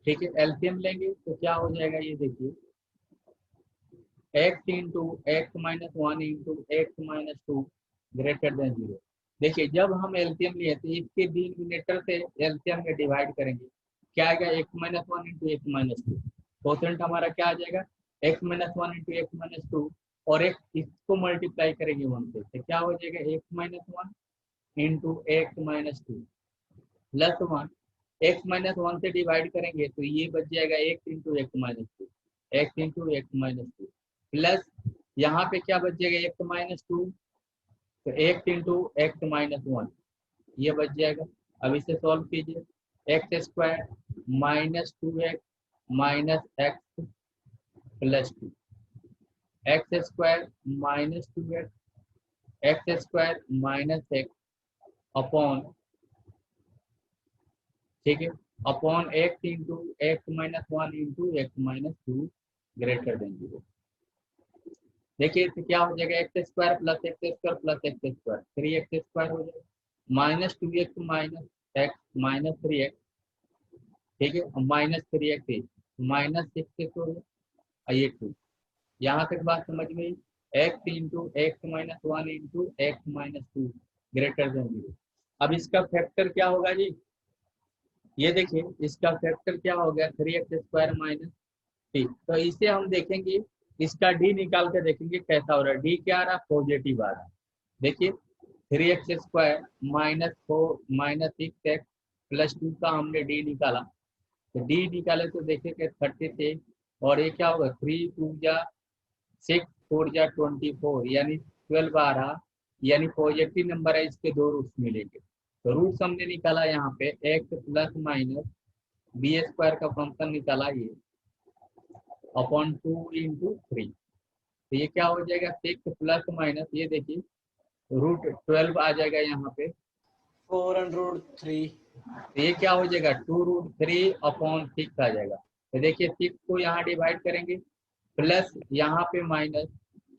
ठीक है, एलसीएम लेंगे तो क्या हो जाएगा, ये देखिए x into x minus one into x minus two greater than zero. देखिए जब हम एलसीएम लिए थे इसके डिनोमिनेटर से एलसीएम में डिवाइड करेंगे, क्या आएगा, x minus one into x minus to. Quotient हमारा क्या आ जाएगा, x minus one into x minus to, और एक इसको मल्टीप्लाई करेंगे वन से, तो क्या हो जाएगा, x minus one into x minus two plus one. X minus one से डिवाइड करेंगे तो ये बच जाएगा x into x minus to, x into x minus two plus यहाँ पे क्या बच जाएगा, एक्स माइनस टू, तो x into x minus one ये बच जाएगा। अब इसे सॉल्व कीजिए, x square minus two x minus x plus two, x square minus two x square minus x upon, ठीक है, upon x into x minus one into x minus two greater than zero. देखिए तो क्या हो जाएगा, x square plus x square plus x square, three x square हो जाएगा, minus two x minus x minus three x, ठीक है, minus three x minus six x हो गया, ये टू। यहाँ तक बात समझ में, x into x minus one into x minus two greater than zero. अब इसका फैक्टर क्या होगा जी, ये देखिए इसका फैक्टर क्या हो गया, three x square minus T. तो इसे हम देखेंगे, इसका डी निकाल के देखेंगे कैसा हो रहा है। डी क्या आ रहा है, पॉजिटिव आ रहा है। देखिए three x square minus four minus six x plus two का हमने डी निकाला, तो डी निकाले तो देखिए कि 36, और ये क्या होगा, थ्री टू जा सिक्स फोर जा 24, यानी 12 आ रहा, यानी पॉजिटिव नंबर है, इसके दो रूट्स मिलेंगे। तो रूट्स हमने निकाला यहाँ पे x plus minus b square का फंक्शन निकाला ये अपॉन टू इंटू थ्री, तो ये क्या हो जाएगा, सिक्स प्लस माइनस, ये देखिए रूट 12 आ जाएगा यहाँ पे, 4√3, तो ये क्या हो जाएगा, two root three upon six आ जाएगा। तो देखिए सिक्स को यहाँ डिवाइड करेंगे प्लस यहाँ पे माइनस,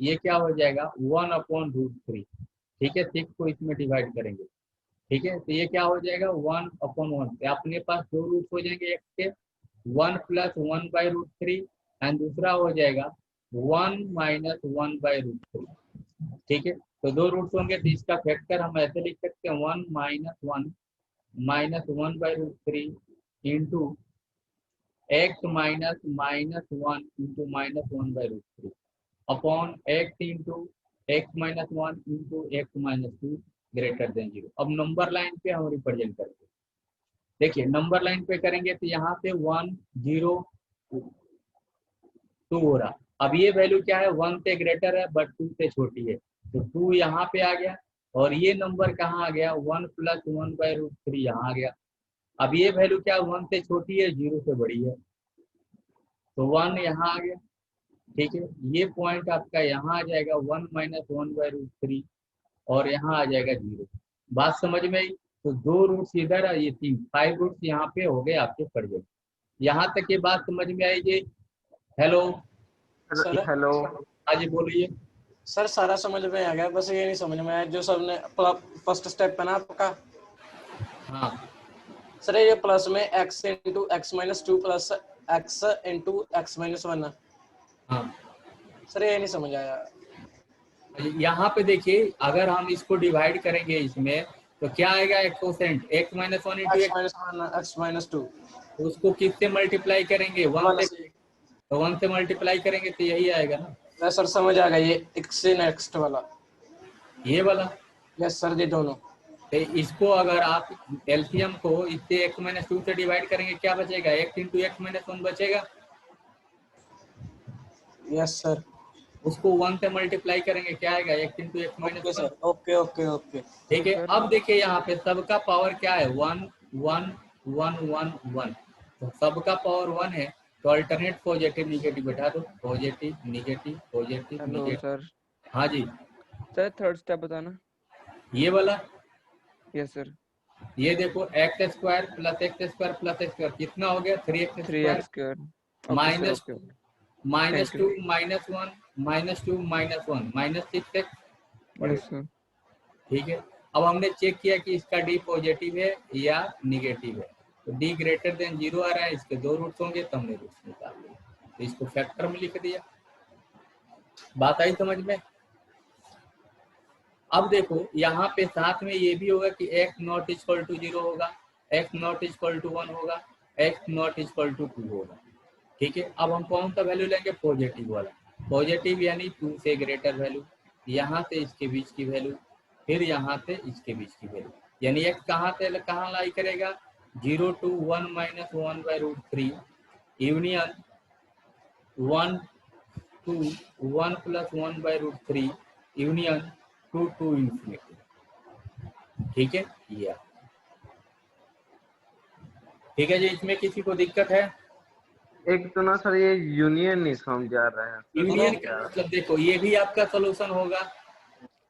ये क्या हो जाएगा, वन अपॉन रूट थ्री, ठीक है, सिक्स को इसमें डिवाइड करेंगे, ठीक है, तो ये क्या हो जाएगा, वन अपॉन वन, अपने पास दो रूट हो जाएंगे एक्स के, one plus one by root three and दूसरा हो जाएगा one minus one by root three, ठीक है। तो दो रूट्स होंगे तो इसका फैक्टर हम ऐसे लिख सकते हैं, one minus one by root three into x minus minus one into minus one by root three upon x into x minus one into x minus two greater than zero. अब number line पे हम represent करेंगे, देखिए number line पे करेंगे तो यहाँ पे 1 0 2 हो रहा। अब ये वैल्यू क्या है, 1 से ग्रेटर है बट 2 से छोटी है, तो 2 यहाँ पे आ गया, और ये नंबर कहाँ आ गया, 1 plus one by root three यहाँ आ गया। अब ये वैल्यू क्या, 1 से छोटी है, 0 से बड़ी है, तो 1 यहाँ आ गया, ठीक है। ये पॉइंट आपका यहाँ आ जाएगा 1 minus one by root three, और यहाँ आ जाएगा 0। बात समझ में आई, तो दो रूट्स इधर है, ये तीन, 5 रूट्स यहाँ पे हो गए आपके पड़ गए। यहाँ तक ये बात समझ में आई जी, हेलो सर हेलो हाँ जी बोलिए। सर सारा समझ में आ गया, बस ये नहीं समझ में आया जो सबने फर्स्ट स्टेप है ना आपका। हाँ सर ये प्लस में x into x minus two plus x into x minus one, हाँ सर ये नहीं समझ आया। यहाँ पे देखिए अगर हम इसको डिवाइड करेंगे इसमें तो क्या आएगा, एक quotient x minus one into x minus to, तो उसको किससे मल्टीप्लाई करेंगे, वन से, तो वन से मल्टीप्लाई करेंगे तो यही आएगा ना। सर समझ आ गया, ये x से नेक्स्ट वाला, ये वाला, यस सर ये दोनों। तो इसको अगर आप एलसीएम को इससे एक्स माइनस टू से डिवाइड करेंगे क्या बचेगा, x into x minus one बचेगा, यस सर। उसको वन से मल्टीप्लाई करेंगे क्या आएगा, x into x minus one. Okay okay okay ठीक है, अब देखिए यहाँ पे सबका पावर क्या है, one one one one one, तो सबका पावर वन है, तो अल्टरनेट पॉजिटिव निगेटिव बैठा दो, positive negative positive hello negative. Sir. हाँ जी सर थर्ड स्टेप बताना। ये वाला, यस सर। ये देखो x square plus x square plus x square कितना हो गया, 3x square minus minus two minus one minus two minus one minus six x, ठीक है। अब हमने चेक किया कि इसका डी पॉजिटिव है या निगेटिव है, तो डी ग्रेटर देन 0 आ रहा है, इसके 2 रूट्स होंगे तो हमने रूट्स निकाल लिए, तो इसको फैक्टर में लिख दिया। बात आई समझ में? अब देखो यहाँ पे साथ में ये भी होगा कि x नॉट इक्वल टू 0 होगा, x नॉट इक्वल टू 1 होगा, x नॉट इक्वल टू 2 होगा। ठीक है, अब हम कौन सा वैल्यू लेंगे? पॉजिटिव वाला। पॉजिटिव यानी 2 से ग्रेटर वैल्यू, यहाँ से इसके बीच की वैल्यू, फिर यहाँ से इसके बीच की वैल्यू, यानी x कहाँ से कहाँ लाई करेगा? 0 to 1 minus 1 by root 3 union 1 to 1 plus 1 by root 3 union 2 to infinity। ठीक है, ये ठीक है जी, इसमें किसी को दिक्कत है? एक तो ना सर ये यूनियन नहीं समझ आ रहा है। यूनियन का मतलब देखो ये भी आपका सोल्यूशन होगा,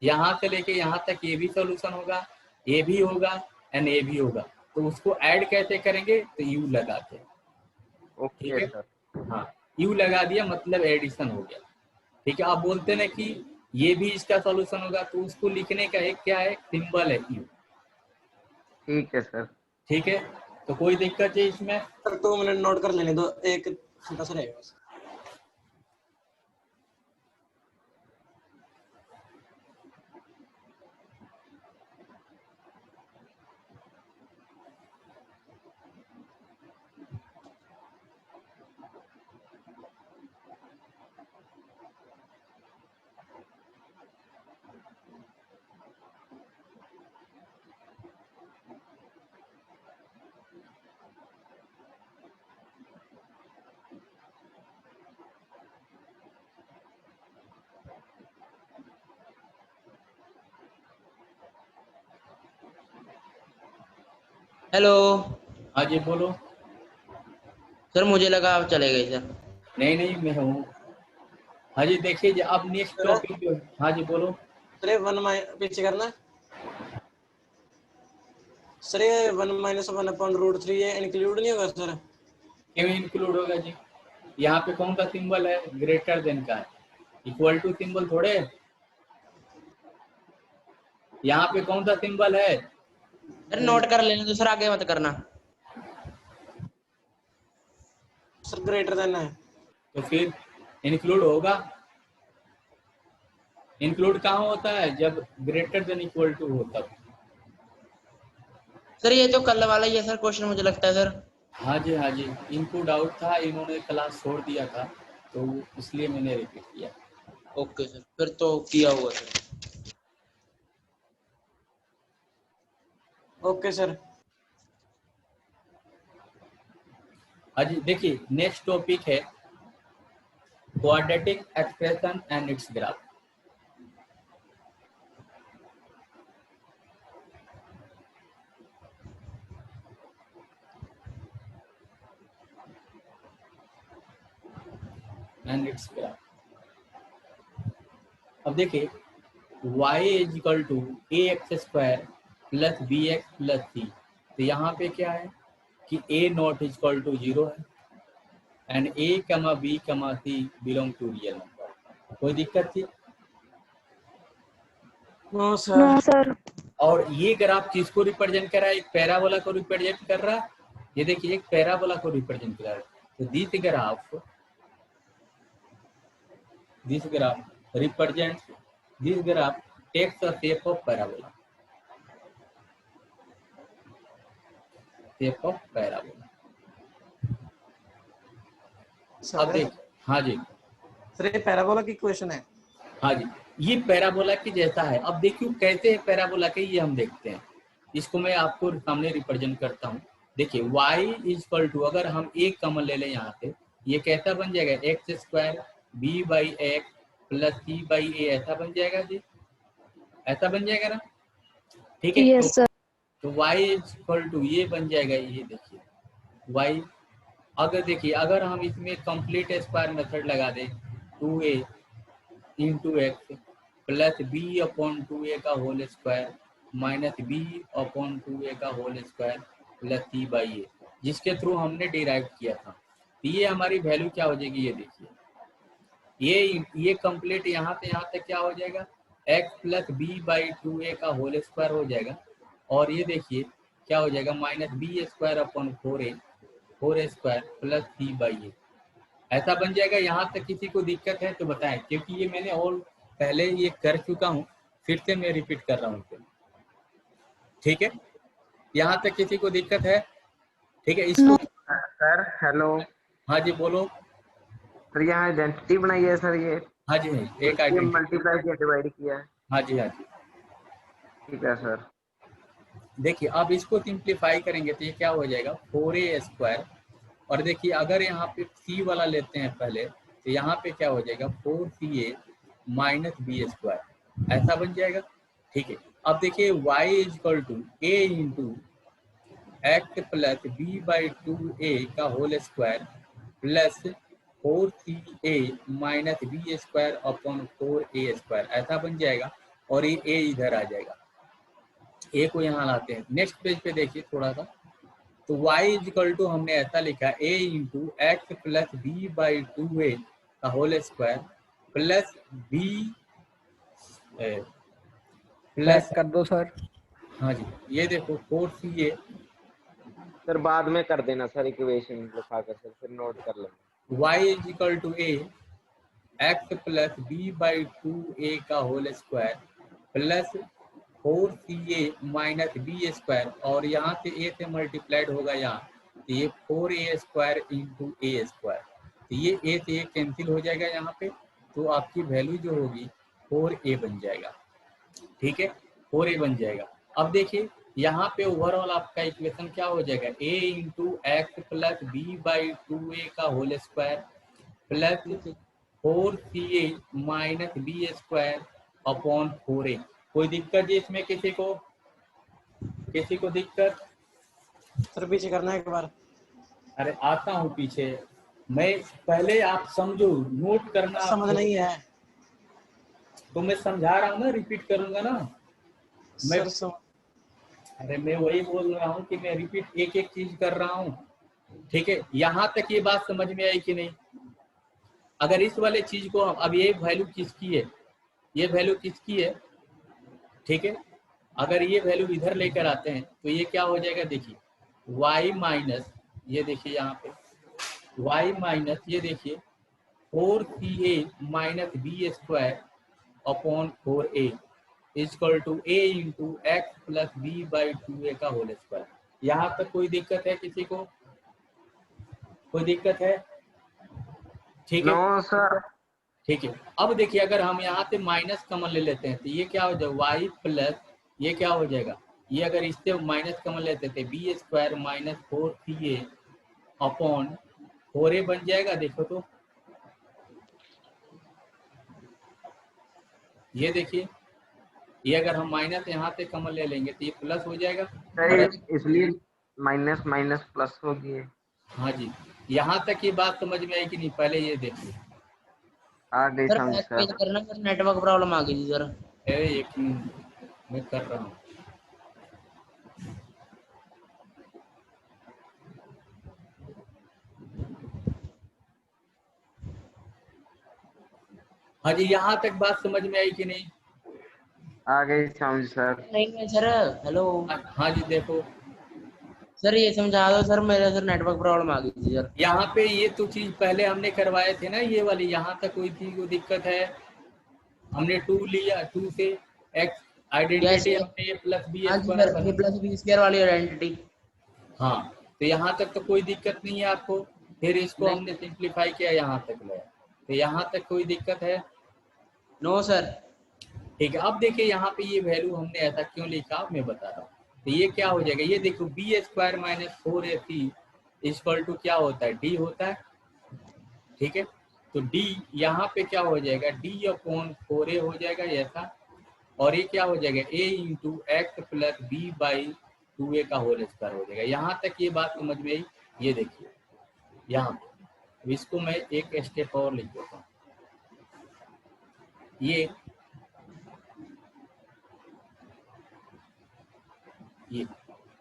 यहाँ से लेके यहाँ तक ये भी सोल्यूशन होगा, ये भी होगा एंड ये भी होगा, तो उसको ऐड कैसे करेंगे? तो यू लगा के। ठीक ओके है सर। हाँ, यू लगा दिया मतलब एडिशन हो गया। ठीक है, आप बोलते ना कि ये भी इसका सॉल्यूशन होगा, तो उसको लिखने का एक क्या है? सिंबल है यू। ठीक है सर। ठीक है, तो कोई दिक्कत है इसमें? सर 2 मिनट नोट कर लेने दो, एक छोटा सा रहेगा। हेलो हाँ जी बोलो। सर, मुझे लगा आप चले गए सर। नहीं नहीं, मैं हूँ। हाँ जी देखिए जी, अब नेक्स्ट टॉपिक जो, हाँ जी बोलो। सर 1 पीछे करना सर, ये 1 - 1 अपॉन रूट 3 ये इंक्लूड नहीं होगा सर? क्यों इंक्लूड होगा जी? यहाँ पे कौन सा सिंबल है? ग्रेटर देन का है, इक्वल टू सिंबल थोड़े। यहाँ पे कौन सा सिंबल है? सर नोट कर लेने दो सर, आगे मत करना। सर ग्रेटर देन है तो फिर इंक्लूड होगा। इंक्लूड कहाँ होता है? जब ग्रेटर देन इक्वल टू हो तब। सर ये तो कल वाला ही है सर क्वेश्चन, मुझे लगता है सर। हाँ जी हाँ जी, इनको डाउट था, इन्होंने क्लास छोड़ दिया था तो इसलिए मैंने रिपीट किया। ओके सर, फिर तो किया हुआ सर। Okay sir. हाँ जी देखिए, नेक्स्ट टॉपिक है quadratic expression and it's graph. And it's graph. अब देखिए y is equal to a x square plus b x plus c, तो यहाँ पे क्या है कि a not is equal to 0 है and a comma b comma c belong to real number. कोई दिक्कत थी? No sir. और ये ग्राफ किसको रिप्रेजेंट कर रहा है? एक पैराबोला को रिप्रेजेंट कर रहा है। ये देखिए एक पैराबोला को रिप्रेजेंट कर रहा है, तो this graph represents this graph takes the shape of parabola, shape of parabola। अब देख, हाँ जी सर ये पैराबोला की क्वेश्चन है। हाँ जी, ये पैराबोला की जैसा है। अब देखियो कैसे है पैराबोला के, ये हम देखते हैं। इसको मैं आपको सामने रिप्रेजेंट करता हूँ। देखिए y इज इक्वल टू, अगर हम एक कॉमन ले लें यहाँ से, ये कैसा बन जाएगा? X square b by x plus c by a, ऐसा बन जाएगा जी, ऐसा बन जाएगा ना? ठीक है, यस सर। तो y इज इक्वल टू ये बन जाएगा। ये देखिए y, अगर देखिए अगर हम इसमें कंप्लीट स्क्वायर मेथड लगा दें, 2a into x plus b upon 2a का whole square minus b upon 2a का whole square plus c by a, जिसके थ्रू हमने डिराइव किया था, तो ये हमारी वैल्यू क्या हो जाएगी? ये देखिए ये कंप्लीट यहाँ से यहाँ तक क्या हो जाएगा? x plus b by 2a का होल स्क्वायर हो जाएगा। और ये देखिए क्या हो जाएगा minus b square upon 4a square plus c/a। ऐसा बन जाएगा। यहाँ तक किसी को दिक्कत है तो बताएं, क्योंकि ये मैंने और पहले ये कर चुका हूँ, फिर से मैं रिपीट कर रहा हूँ। ठीक है, यहाँ तक किसी को दिक्कत है? ठीक है, इसको सर हेलो हाँ जी बोलो। सर, यहाँ आइडेंटिटी बनाई है सर, ये हाँ जी हाँ, एक ये आइडेंटिटी। मल्टीप्लाई किया डिवाइड किया है। हाँ जी हाँ जी। ठीक है सर। देखिए अब इसको सिंप्लीफाई करेंगे तो ये क्या हो जाएगा 4a स्क्वायर, और देखिए अगर यहाँ पे c वाला लेते हैं पहले तो यहाँ पे क्या हो जाएगा 4ca माइनस बी स्क्वायर, ऐसा बन जाएगा। ठीक है, अब देखिए y is equal to a into x plus b/2a का whole square plus 4ca minus b square upon 4a square, ऐसा बन जाएगा। और ये a इधर आ जाएगा, a को यहाँ लाते हैं। नेक्स्ट पेज पे देखिए थोड़ा सा, तो y इजकल टू हमने ऐसा लिखा a into x plus b/2a का whole square plus b plus, कर दो सर। हाँ जी ये देखो 4ca सर बाद में कर देना सर, इक्वेशन लिखा कर सर, फिर नोट कर लेंगे। y is equal to a x plus b/2a का whole square plus 4ca minus b square, और यहाँ से a से मल्टीप्लाइड होगा यहाँ, तो ये 4a square into a square, तो ये a से a कैंसिल हो जाएगा यहाँ पे, तो आपकी वैल्यू जो होगी 4a बन जाएगा। ठीक है, 4a बन जाएगा। अब देखिए यहाँ पे ओवरऑल आपका इक्वेशन क्या हो जाएगा a into x plus b/2a का whole square plus 4ca minus b square upon 4a। कोई दिक्कत जी इसमें किसी को दिक्कत? सर पीछे करना है एक बार। अरे आता हूँ पीछे, मैं पहले आप समझो, नोट करना समझ आपको। नहीं है तो मैं समझा रहा हूँ ना, रिपीट करूंगा ना मैं। सर। अरे मैं वही बोल रहा हूँ कि मैं रिपीट एक एक चीज कर रहा हूँ। ठीक है, यहाँ तक ये बात समझ में आई कि नहीं? अगर इस वाले चीज को अब ये वैल्यू किसकी है, ये वैल्यू किसकी है? ठीक है, अगर ये वैल्यू इधर लेकर आते हैं तो ये क्या हो जाएगा, देखिए y माइनस, ये देखिए यहाँ पे y माइनस, ये देखिए 4ca minus b square upon 4a is equal to a into x plus b/2a का होल स्क्वायर। यहाँ तक कोई दिक्कत है किसी को? कोई दिक्कत है? ठीक है, नो सर। ठीक है। अब देखिए अगर हम यहाँ से माइनस कॉमन ले लेते हैं तो ये क्या हो जाएगा y प्लस, ये क्या हो जाएगा, ये अगर इससे माइनस कॉमन लेते थे B square minus 4ca upon 4a बन जाएगा। देखो तो ये देखिए, ये अगर हम माइनस यहाँ से कॉमन ले लेंगे तो ये प्लस हो जाएगा। सर इसलिए माइनस माइनस प्लस हो गई। हाँ जी, यहाँ तक ये बात समझ में आई कि नहीं? पहले ये देखिए। आ गई सर समझ बैक सर। पेज करना सर, नेटवर्क प्रॉब्लम आ गई थी सर। एक मिनट मैं कर रहा हूँ। हाँ जी, यहाँ तक बात समझ में आई कि नहीं? आ गई समझ सर। नहीं सर, हेलो हाँ जी देखो, सर, ये समझा दो सर, मेरे सर नेटवर्क प्रॉब्लम आ गई थी सर। यहाँ पे ये तो चीज पहले हमने करवाए थे ना, ये वाली। यहाँ तक कोई चीज को दिक्कत है? हमने 2 लिया, 2 से एक्स आइडेंटिटी हमने a प्लस बी हाँ जी square sir, a plus b square वाली आइडेंटिटी। हाँ, तो यहाँ तक तो कोई दिक्कत नहीं है आपको। फिर इसको नहीं। हमने सिंप्लीफाई किया, यहाँ तक लाया, तो यहाँ तक कोई दिक्कत है? No sir. ठीक है, अब देखिए यहाँ पे ये वैल्यू हमने ऐसा क्यों लिखा मैं बता रहा हूँ। तो ये क्या हो जाएगा, ये देखो b square minus 4ac equal to क्या होता है, डी होता है। ठीक है, तो डी यहाँ पे क्या हो जाएगा, डी अपॉन 4a हो जाएगा ऐसा, और ये क्या हो जाएगा a into x plus b/2a का होल स्क्वायर हो जाएगा। यहाँ तक ये बात समझ में आई? ये देखिए यहाँ पे, अब इसको मैं एक स्टेप और लिख देता हूँ। ये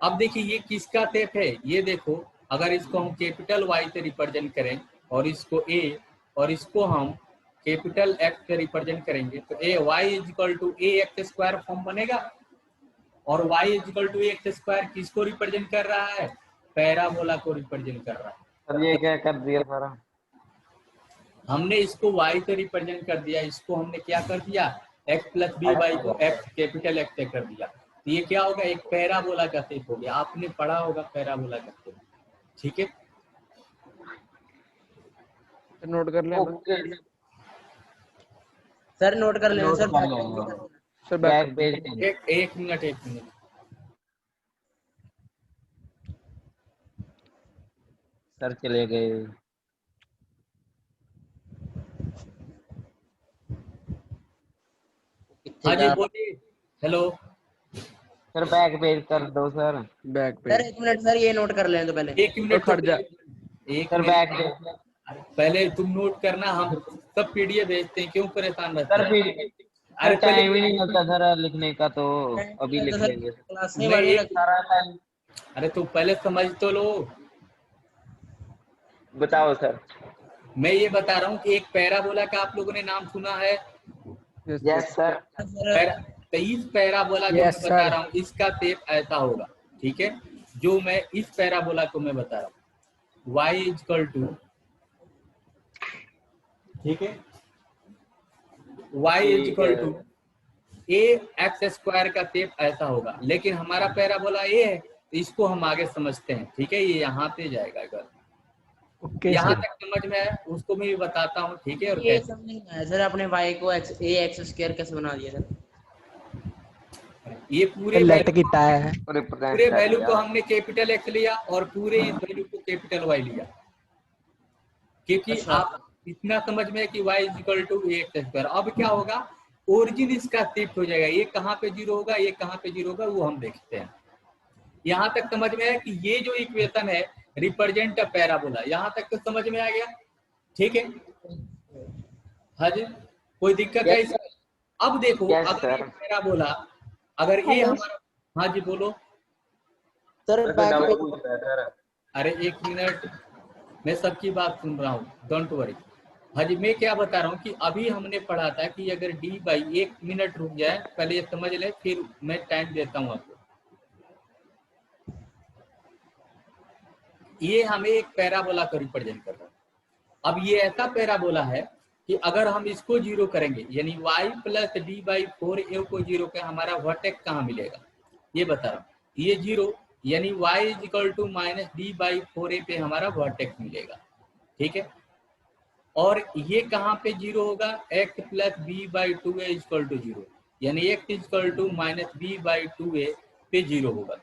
अब देखिए ये किसका स्टेप है, ये देखो अगर इसको हम कैपिटल Y से रिप्रेजेंट करें और इसको A और इसको हम कैपिटल X से रिप्रेजेंट करेंगे तो a y equal to a x square form बनेगा। और y equal to x square किसको रिप्रेजेंट कर रहा है? पैराबोला को रिप्रेजेंट कर रहा है। सर ये क्या कर दिया सारा? हमने इसको y से रिप्रेजेंट कर दिया, इसको हमने क्या कर दिया, x प्लस बी वाई को x कैपिटल x से कर दिया। तो ये क्या होगा, एक पैराबोला का शेप हो गया। आपने पढ़ा होगा पैराबोला का शेप, ठीक है। सर नोट कर लें। ओके सर नोट कर लेना सर। सर बैक पेज एक मिनट सर चले गए। हाँ जी बोलिए। हेलो सर बैक पेज कर दो सर। बैक सर पे। 1 मिनट सर, ये नोट कर लें तो पहले। एक मिनट खड़ जा। एक सर मिनट बैक पेज पहले तुम नोट करना, हम सब पीडीएफ भेजते हैं, क्यों परेशान रहते सर हैं? फिर अरे टाइम ही नहीं मिलता सर लिखने का, तो अभी लिख लेंगे क्लास में मैं बढ़ने एक- लग- सारा टाइम। अरे तो पहले समझ तो लो। बताओ सर। मैं ये बता रहा हूँ कि एक पैराबोला का आप लोगों ने नाम सुना है? Yes sir. पैरा, तो इस पैराबोला जो Yes, मैं बता sir. रहा हूँ इसका शेप ऐसा होगा, ठीक है। जो मैं इस पैराबोला को मैं बता रहा हूँ y इक्वल टू, ठीक है, y equal to a x square का शेप ऐसा होगा। लेकिन हमारा पैराबोला ये है, तो इसको हम आगे समझते हैं, ठीक है। ये यहाँ पे जाएगा, अगर यहाँ तक समझ में आया उसको मैं भी बताता हूँ, ठीक है। और ये कैसे समझ नहीं आया सर, आपने y को एक्स स्क्वायर कैसे बना दिया सर? ये पूरे वैल्यू है। पूरे वैल्यू को हमने कैपिटल एक्स लिया और पूरे इस वैल्यू को कैपिटल वाई लिया, क्योंकि अच्छा। आप इतना समझ में है कि y equal to x square. अब क्या होगा, ओरिजिन इसका शिफ्ट हो जाएगा। ये कहाँ पे जीरो होगा, ये कहाँ पे जीरो होगा, वो हम देखते हैं। यहाँ तक समझ में है कि ये जो इक्वेशन है रिप्रेजेंट अ पैराबोला, यहाँ तक तो समझ में आ गया, ठीक है। हाँ जी, कोई दिक्कत है इसमें? अब देखो, Yes, अगर ये sir. पैराबोला, अगर ये हमारा, हाँ जी बोलो। सर बैक पे सर अरे एक मिनट, मैं सबकी बात सुन रहा हूँ, डोंट वरी। हाँ जी, मैं क्या बता रहा हूँ कि अभी हमने पढ़ा था कि अगर डी बाई, एक मिनट रुक जाए पहले ये समझ ले, फिर मैं टाइम देता हूँ आपको। ये हमें एक पैराबोला का रिप्रेजेंट कर रहा है। अब ये ऐसा पैराबोला है कि अगर हम इसको जीरो करेंगे, यानी y plus D by 4a को जीरो के हमारा वर्टेक्स कहाँ मिलेगा, ये बता रहा हूँ। ये जीरो यानी y is equal to minus d by 4a पे हमारा वर्टेक्स मिलेगा, ठीक है। और ये कहाँ पे जीरो होगा, x plus b by 2a equal to zero, यानी x equal to minus b by 2a पे जीरो होगा।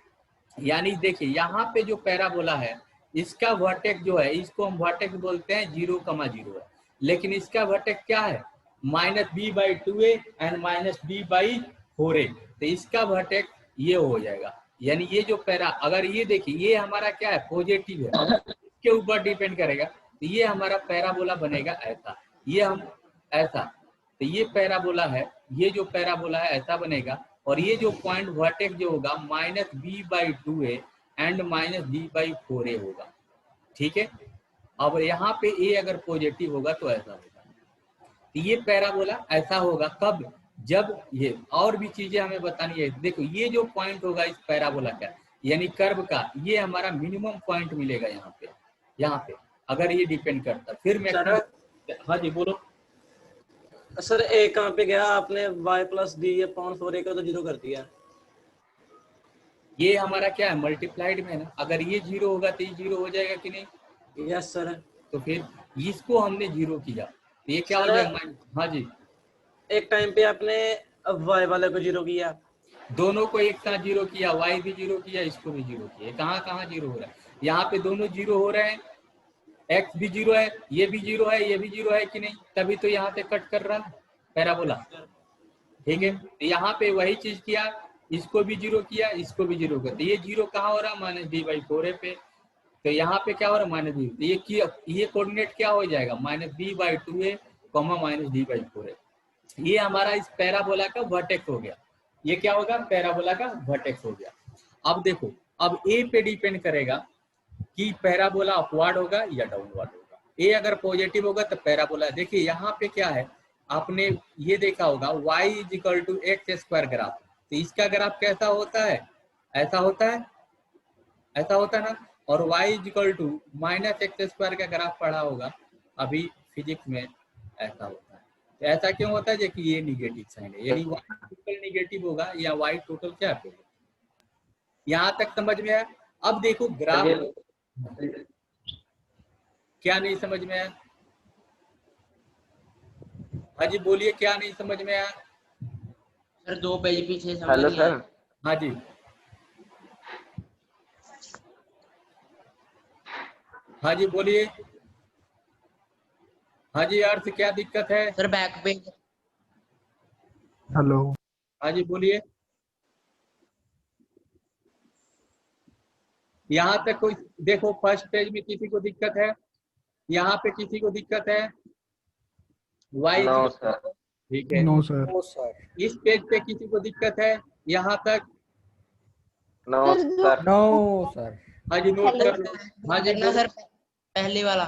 यानी देखिए यहाँ पे जो पैराबोला है इसका वर्टेक्स जो है, इसको हम वर्टेक्स बोलते हैं 0,0 है, लेकिन इसका वर्टेक्स क्या है, minus b by 2a and minus b by 4a। तो इसका वर्टेक्स ये हो जाएगा। यानी ये जो पैरा, अगर ये देखिए ये हमारा क्या है, पॉजिटिव है, इसके ऊपर डिपेंड करेगा। तो ये हमारा पैराबोला बनेगा ऐसा, ये हम ऐसा, तो ये पैराबोला है, ये जो पैराबोला है ऐसा बनेगा। और ये जो पॉइंट वर्टेक्स जो होगा minus b by 2a and minus b by 4a होगा, ठीक है। अब यहाँ पे a अगर पॉजिटिव होगा तो ऐसा होगा। तो ये पैराबोला ऐसा होगा कब, जब ये और भी चीजें हमें बतानी है। देखो ये जो पॉइंट होगा इस पैराबोला का, यानी कर्व का, ये हमारा मिनिमम पॉइंट मिलेगा यहाँ पे अगर ये डिपेंड करता, फिर मैं हाँ जी बोलो। सर ए कहाँ पे गया, आपने y plus D upon 4a को तो जीरो कर दिया। ये हमारा क्या है, मल्टीप्लाइड में है ना, अगर ये जीरो होगा तो ये जीरो हो जाएगा कि नहीं। Yes sir. तो फिर इसको हमने जीरो किया तो ये क्या हो जाएगा, हाँ जी। एक टाइम पे आपने y वाले को जीरो किया, दोनों को एक साथ जीरो किया, y भी जीरो किया, इसको भी जीरो किया। कहाँ कहाँ जीरो हो रहा है, यहाँ पे दोनों जीरो हो रहे हैं, x भी जीरो है, ये भी जीरो है, ये भी जीरो है कि नहीं, तभी तो यहाँ से कट कर रहा है पैराबोला, ठीक है। तो यहाँ पे वही चीज किया, इसको भी जीरो किया, इसको भी जीरो किया। तो ये जीरो कहाँ हो रहा है, माइनस डी बाई 4a पे। तो यहाँ पे क्या हो रहा है, माइनस डी। तो ये कोऑर्डिनेट क्या हो जाएगा, minus b by 2a minus d by 4a। ये हमारा इस पैराबोला का वर्टेक्स हो गया। ये क्या होगा, पैराबोला का वर्टेक्स हो गया। अब देखो, अब ए पे डिपेंड करेगा कि पैराबोला अपवर्ड होगा या डाउनवर्ड होगा। ए अगर पॉजिटिव होगा तो पैराबोला, देखिए यहाँ पे क्या है, आपने ये देखा होगा y is equal to x square graph, तो इसका ग्राफ कैसा होता है, ऐसा होता है, ऐसा होता है ना। और y equal to minus x square का ग्राफ पढ़ा होगा अभी फिजिक्स में, ऐसा होता है। तो ऐसा क्यों होता है, जबकि ये निगेटिव साइन है, यानी y टोटल निगेटिव होगा या y टोटल क्या होगा। यहाँ तक समझ में आया। अब देखो ग्राफ क्या नहीं समझ में आया, हाँ जी बोलिए, क्या नहीं समझ में आया। सर 2 पेज पीछे समझ हेलो नहीं आया। सर। हाँ जी, हाँ जी बोलिए। हाँ जी अर्थ क्या दिक्कत है। Sir back page. हेलो। हाँ जी बोलिए। यहाँ तक कोई देखो, फर्स्ट पेज में किसी को दिक्कत है, यहाँ पे किसी को दिक्कत है, वाई नो सर। ठीक है। No sir. No sir. इस पेज पे किसी को दिक्कत है, यहाँ तक। No sir. No sir. हाँ जी नोट कर लो। हाँ जी करना बोलो। सर पहले वाला,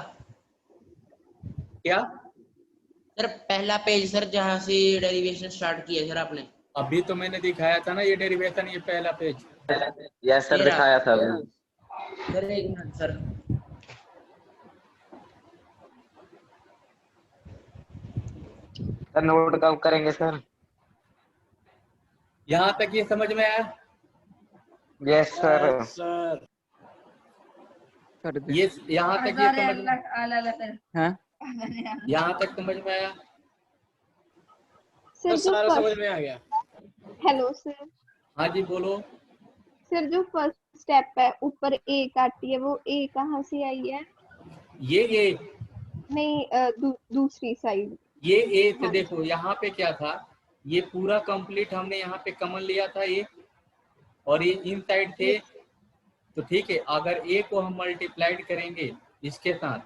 क्या, सर पहला पेज सर जहाँ से डेरिवेशन स्टार्ट की है सर आपने। अभी तो मैंने दिखाया था ना ये डेरिवेशन, ये पहला पेज। यस सर, ये रहा। दिखाया था अभी। Sir 1 minute sir. Sir note कब करेंगे सर? यहाँ तक ये समझ में आया। Yes sir. सर सर ये यहाँ तक ये समझ में, हाँ यहाँ तक समझ में आया। तो सर जो सारा समझ फर्स्ट, में आ गया। हेलो सर, हाँ जी बोलो। सर जो फर्स्ट स्टेप है ऊपर ए काटी है, वो ए कहाँ से आई है? ये नहीं दूसरी साइड। ये ए से हाँ। देखो, यहाँ पे क्या था, ये पूरा कंप्लीट हमने यहाँ पे कमन लिया था ये, और ये इन साइड थे। तो ठीक है, अगर ए को हम मल्टीप्लाइड करेंगे इसके साथ,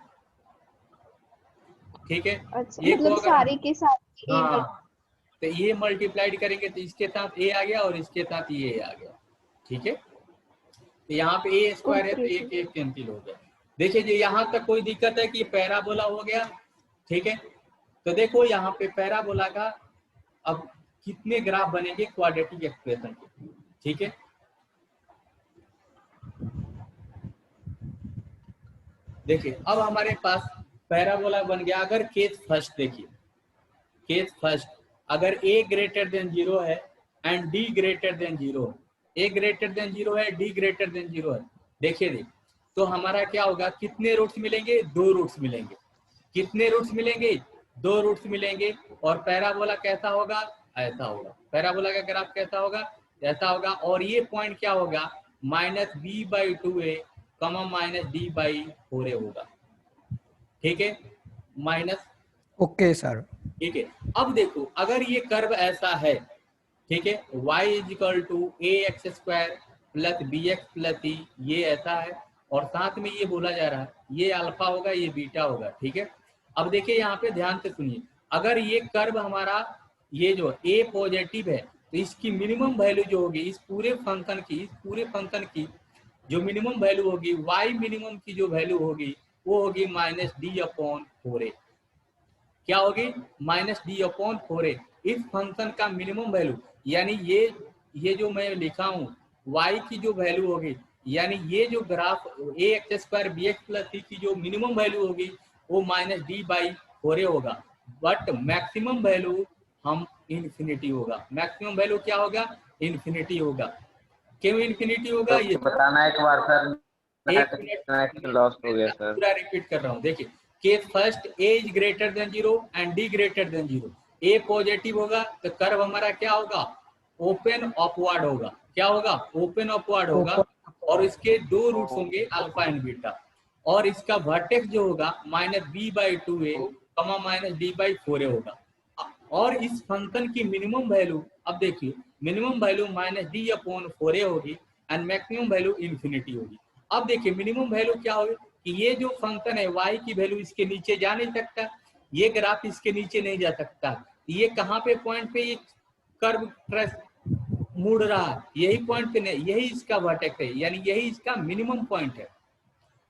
ठीक है, अच्छा, ए को मतलब अगर सारे के साथ ए हाँ, तो ये मल्टीप्लाइड करेंगे तो इसके साथ ए आ गया और इसके साथ ये आ गया, ठीक है। तो यहाँ पे ए स्क्वायर है तो एक एक कैंसिल हो गया। देखिए जी, यहाँ तक कोई दिक्कत है कि पैराबोला हो गया, ठीक है। तो देखो यहाँ पे पैराबोला का अब कितने ग्राफ बनेंगे क्वाड्रेटिक एक्सप्रेशन के, ठीक है। देखिए अब हमारे पास पैराबोला बन गया। अगर केस फर्स्ट देखिए, केस फर्स्ट अगर a ग्रेटर देन 0 है and d greater than 0, a greater than 0 है, d ग्रेटर देन 0 है, देखिए जी, तो हमारा क्या होगा, कितने रूट्स मिलेंगे, 2 रूट्स मिलेंगे। कितने रूट्स मिलेंगे, 2 रूट्स मिलेंगे। और पैराबोला कैसा होगा, ऐसा होगा। पैराबोला का ग्राफ कैसा होगा, ऐसा होगा। और ये पॉइंट क्या होगा, -b/2a, -d/4a होगा, ठीक है, माइनस, ओके सर। ठीक है। अब देखो अगर ये कर्व ऐसा है, ठीक है, y is equal to ax² plus bx plus c, ये ऐसा है, और साथ में ये बोला जा रहा है ये अल्फा होगा, ये बीटा होगा, ठीक है। अब देखिए यहाँ पे ध्यान से सुनिए, अगर ये कर्व हमारा ये जो a पॉजिटिव है, तो इसकी मिनिमम वैल्यू जो होगी इस पूरे फंक्शन की जो मिनिमम वैल्यू होगी, y मिनिमम की जो वैल्यू होगी वो होगी -d/4a। क्या होगी, -d/4a। इस फंक्शन का मिनिमम वैल्यू, यानी ये जो मैं लिखा हूँ y की जो वैल्यू होगी, यानी ये जो graph ax² bx plus c की जो मिनिमम वैल्यू होगी वो -d/4a होगा। बट मैक्सिमम वैल्यू हम इन्फिनिटी होगा। मैक्सिमम वैल्यू क्या होगा, इन्फिनिटी होगा। क्यों इन्फिनिटी होगा, ये बताना एक बार सर, एक मिनट लॉस्ट हो गया सर। पूरा रिपीट कर रहा हूँ। देखिए case first, a is greater than 0 and d greater than 0। a positive होगा तो कर्व हमारा क्या होगा, ओपन अपवर्ड होगा। क्या होगा, ओपन अपवर्ड होगा। और इसके 2 रूट्स होंगे अल्फा एंड बीटा, और इसका वर्टेक्स जो होगा -b/2a, -d/4a होगा। और इस फंक्शन की मिनिमम वैल्यू, अब देखिए मिनिमम वैल्यू -d/4a होगी एंड मैक्सिमम वैल्यू इन्फिनिटी होगी। अब देखिए मिनिमम वैल्यू क्या होगी कि ये जो फंक्शन है y की वैल्यू इसके नीचे जा नहीं सकता, ये ग्राफ इसके नीचे नहीं जा सकता। ये कहाँ पे पॉइंट पे ये कर्व ट्रेस मुड़ रहा है, यही पॉइंट पे नहीं, यही इसका वर्टेक्स है, यानी यही इसका मिनिमम पॉइंट है।